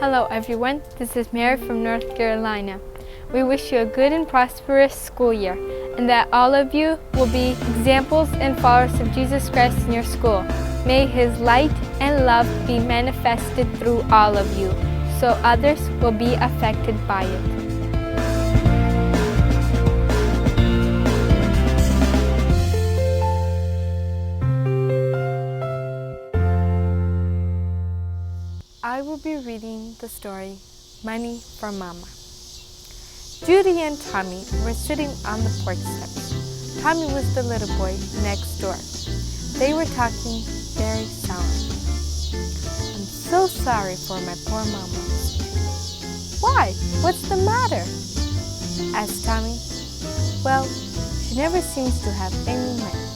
Hello everyone, this is Mary from North Carolina. We wish you a good and prosperous school year, and that all of you will be examples and followers of Jesus Christ in your school. May His light and love be manifested through all of you, so others will be affected by it. I will be reading the story, Money for Mama. Judy and Tommy were sitting on the porch steps. Tommy was the little boy next door. They were talking very sourly. "I'm so sorry for my poor mama." "Why? What's the matter?" asked Tommy. "Well, she never seems to have any money.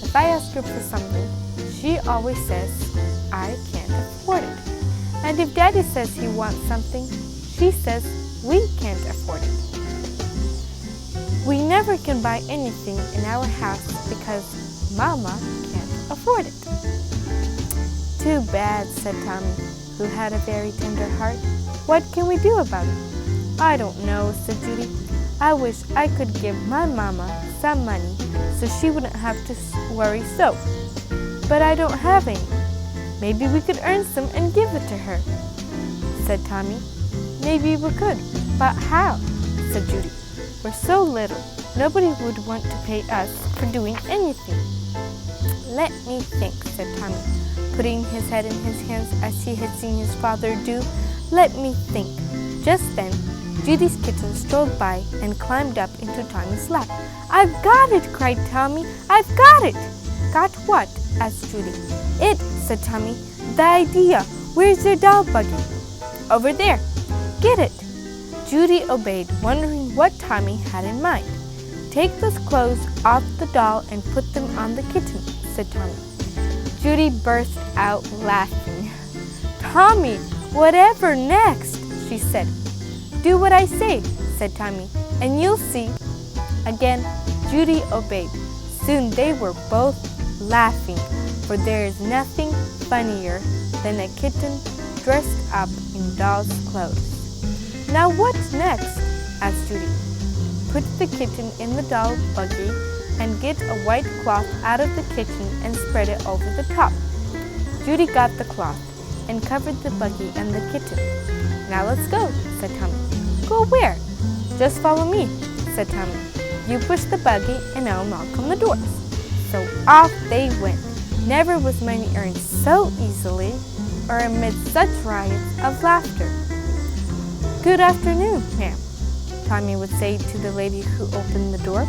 If I ask her for something, she always says, 'I can't afford it.' And if Daddy says he wants something, she says we can't afford it. We never can buy anything in our house because Mama can't afford it." "Too bad," said Tommy, who had a very tender heart. "What can we do about it?" "I don't know," said Judy. "I wish I could give my Mama some money so she wouldn't have to worry so. But I don't have any. Maybe we could earn some and give it to her," said Tommy. "Maybe we could, but how?" said Judy. "We're so little, nobody would want to pay us for doing anything." "Let me think," said Tommy, putting his head in his hands as he had seen his father do. "Let me think." Just then, Judy's kitten strolled by and climbed up into Tommy's lap. "I've got it!" cried Tommy. "I've got it!" "Got what?" asked Judy. "It," said Tommy. "The idea. Where's your doll buggy?" "Over there." "Get it." Judy obeyed, wondering what Tommy had in mind. "Take those clothes off the doll and put them on the kitten," said Tommy. Judy burst out laughing. "Tommy, whatever next?" she said. "Do what I say," said Tommy, "and you'll see." Again, Judy obeyed. Soon they were both laughing, for there is nothing funnier than a kitten dressed up in doll's clothes. "Now what's next?" asked Judy. "Put the kitten in the doll buggy and get a white cloth out of the kitchen and spread it over the top." Judy got the cloth and covered the buggy and the kitten. "Now let's go," said Tommy. "Go where?" "Just follow me," said Tommy. "You push the buggy and I'll knock on the doors." So off they went. Never was money earned so easily or amid such riots of laughter. "Good afternoon, ma'am," Tommy would say to the lady who opened the door.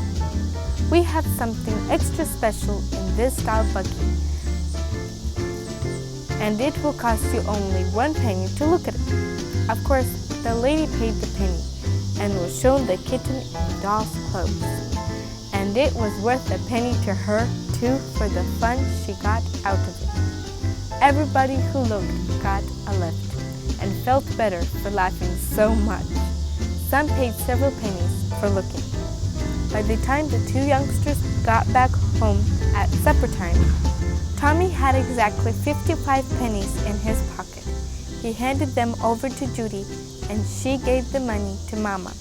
"We have something extra special in this doll buggy, and it will cost you only 1 penny to look at it." Of course, the lady paid the penny and was shown the kitten in doll's clothes. And it was worth a penny to her, too, for the fun she got out of it. Everybody who looked got a lift and felt better for laughing so much. Some paid several pennies for looking. By the time the two youngsters got back home at supper time, Tommy had exactly 55 pennies in his pocket. He handed them over to Judy, and she gave the money to Mama.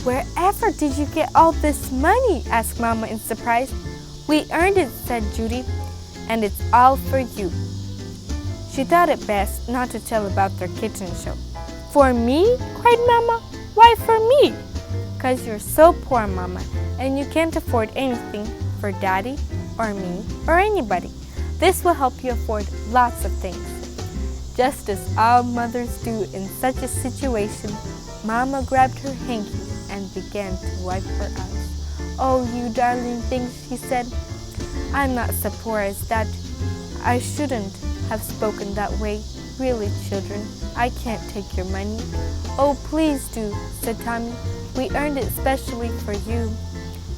"Wherever did you get all this money?" asked Mama in surprise. "We earned it," said Judy, "and it's all for you." She thought it best not to tell about their kitten show. "For me?" cried Mama. "Why for me?" "'Cause you're so poor, Mama, and you can't afford anything for Daddy or me or anybody. This will help you afford lots of things." Just as all mothers do in such a situation, Mama grabbed her hanky and began to wipe her eyes. "Oh, you darling things," she said. "I'm not so poor as that. I shouldn't have spoken that way. Really, children, I can't take your money." "Oh, please do," said Tommy. "We earned it specially for you."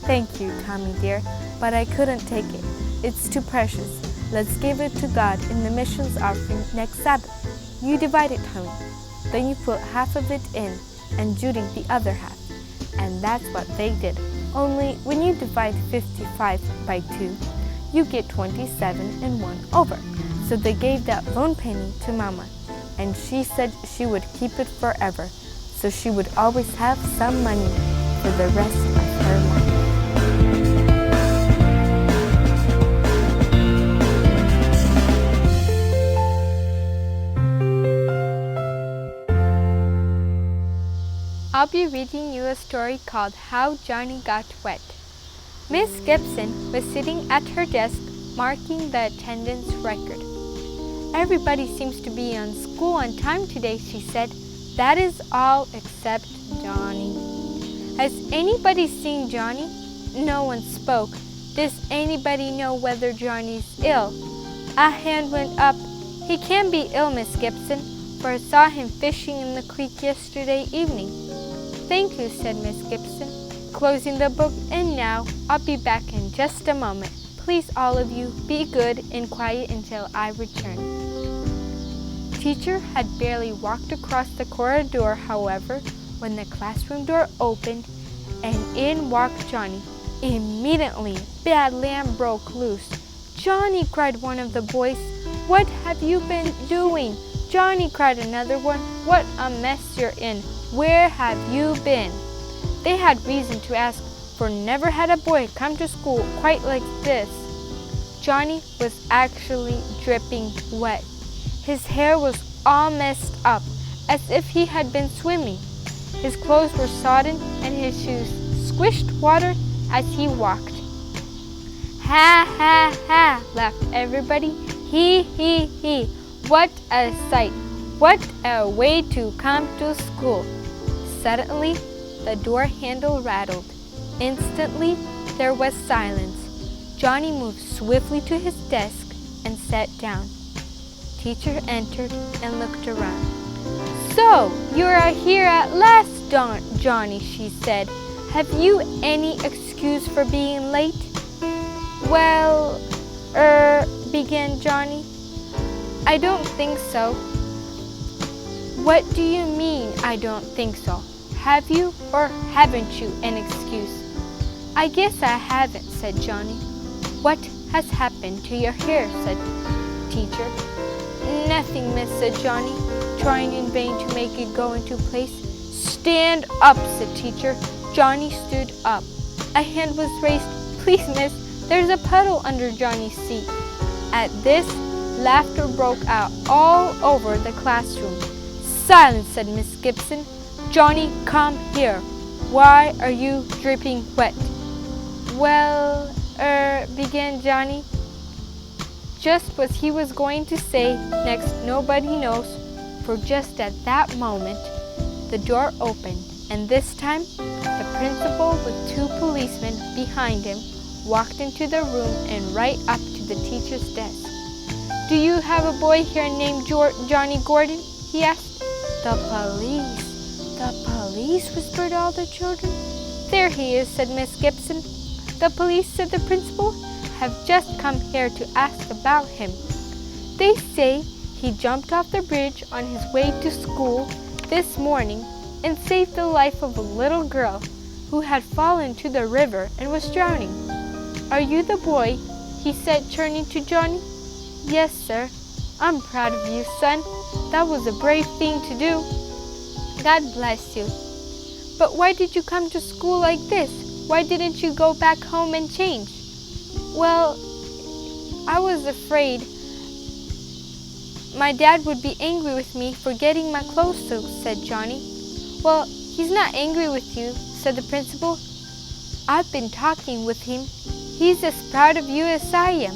"Thank you, Tommy dear, but I couldn't take it. It's too precious. Let's give it to God in the missions offering next Sabbath. You divide it, Tommy. Then you put half of it in, and Judy the other half." And that's what they did. Only when you divide 55 by 2, you get 27 and 1 over. So they gave that lone penny to Mama. and she said she would keep it forever, so she would always have some money for the rest of her life. I'll be reading you a story called How Johnny Got Wet. Miss Gibson was sitting at her desk marking the attendance record. Everybody seems to be on school on time today, she said. That is all except Johnny. Has anybody seen Johnny? No one spoke. Does anybody know whether Johnny's ill? A hand went up. He can't be ill, Miss Gibson, for I saw him fishing in the creek yesterday evening. Thank you, said Miss Gibson, closing the book, and now I'll be back in just a moment. Please, all of you, be good and quiet until I return. Teacher had barely walked across the corridor, however, when the classroom door opened and in walked Johnny. Immediately, Bad Lamb broke loose. Johnny, cried one of the boys. What have you been doing? Johnny, cried another one. What a mess you're in. Where have you been? They had reason to ask, for never had a boy come to school quite like this. Johnny was actually dripping wet. His hair was all messed up, as if he had been swimming. His clothes were sodden, and his shoes squished water as he walked. Ha, ha, ha, laughed everybody. He, he. What a sight. What a way to come to school. Suddenly, the door handle rattled. Instantly, there was silence. Johnny moved swiftly to his desk and sat down. Teacher entered and looked around. So, you are here at last, Johnny, she said. Have you any excuse for being late? Well, began Johnny. I don't think so. What do you mean, I don't think so? Have you or haven't you an excuse? I guess I haven't, said Johnny. What has happened to your hair, said Teacher. Nothing, miss, said Johnny, trying in vain to make it go into place. Stand up, said Teacher. Johnny stood up. A hand was raised. Please, miss, there's a puddle under Johnny's seat. At this, laughter broke out all over the classroom. Silence, said Miss Gibson. Johnny, come here. Why are you dripping wet? Well, began Johnny. Just what he was going to say next, nobody knows, for just at that moment, the door opened, and this time, the principal with two policemen behind him walked into the room and right up to the teacher's desk. Do you have a boy here named Johnny Gordon? He asked. The police, whispered all the children. There he is, said Miss Gibson. The police, said the principal, have just come here to ask about him. They say he jumped off the bridge on his way to school this morning and saved the life of a little girl who had fallen to the river and was drowning. Are you the boy? He said, turning to Johnny. Yes, sir. I'm proud of you, son. That was a brave thing to do. God bless you. But why did you come to school like this? Why didn't you go back home and change? Well, I was afraid my dad would be angry with me for getting my clothes soaked, said Johnny. Well, he's not angry with you, said the principal. I've been talking with him. He's as proud of you as I am.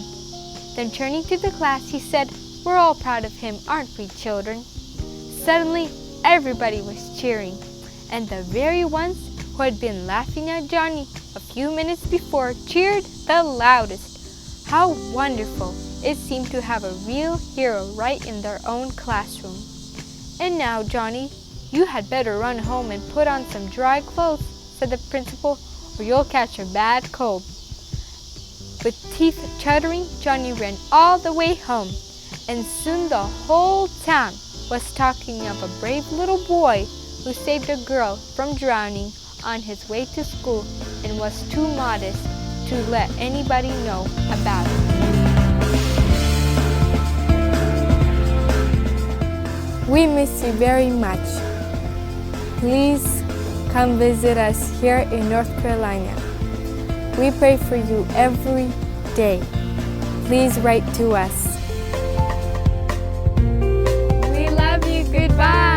Then turning to the class, he said, we're all proud of him, aren't we, children? Suddenly, everybody was cheering, and the very ones who had been laughing at Johnny a few minutes before cheered the loudest. How wonderful it seemed to have a real hero right in their own classroom. And now, Johnny, you had better run home and put on some dry clothes, said the principal, or you'll catch a bad cold. With teeth chattering, Johnny ran all the way home, and soon the whole town was talking of a brave little boy who saved a girl from drowning on his way to school and was too modest to let anybody know about it. We miss you very much. Please come visit us here in North Carolina. We pray for you every day. Please write to us. We love you. Goodbye.